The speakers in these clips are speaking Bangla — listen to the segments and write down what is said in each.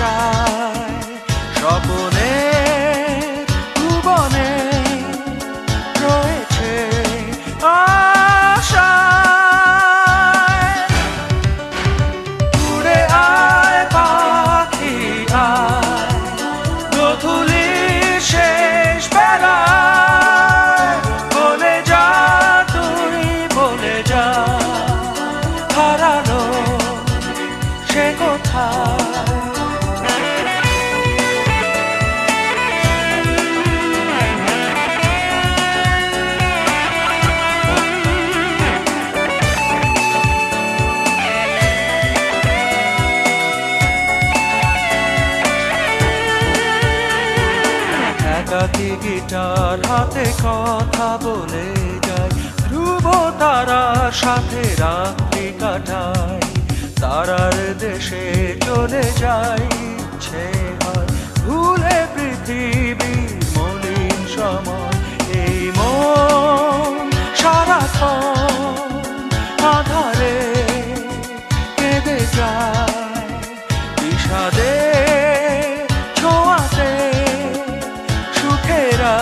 আশায় স্বপনের ভুবনে রয়েছে আশায়। উড়ে আয় পাখি আয়, গোধূলি শেষ বেলায় বলে যা, তুই বলে যা, হারানো সে কোথায়। একাকী গিটার হাতে কথা বলে যায়, ধ্রুব তারার সাথে রাত্রি কাটায়, তারার দেশে চলে যায় ইচ্ছে হয়, ভুলে পৃথিবীর মলিন সময়। এই মন সারাক্ষণ আধারে কেঁদে যায়, বিষাদে ছোঁয়াতে সুখেরা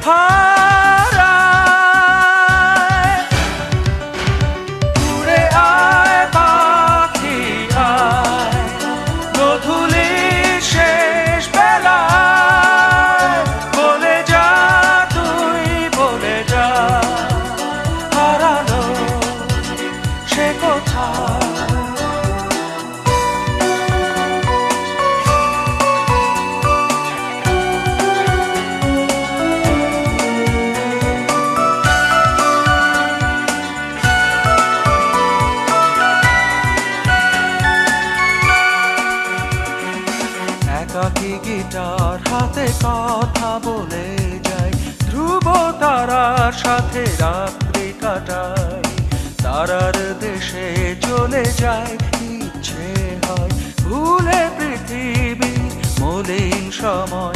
হারায়। উড়ে আয় পাখি আয়, গোধূলি শেষ বেলায় বলে যা, তুই বলে যা, হারানো সে কোথায়। একাকী গিটার হাতে কথা বলে যায়, ধ্রুব তারার সাথে রাত্রি কাটায়, তারার দেশে চলে যায় ইচ্ছে হয়, ভুলে পৃথিবী মলিন সময়।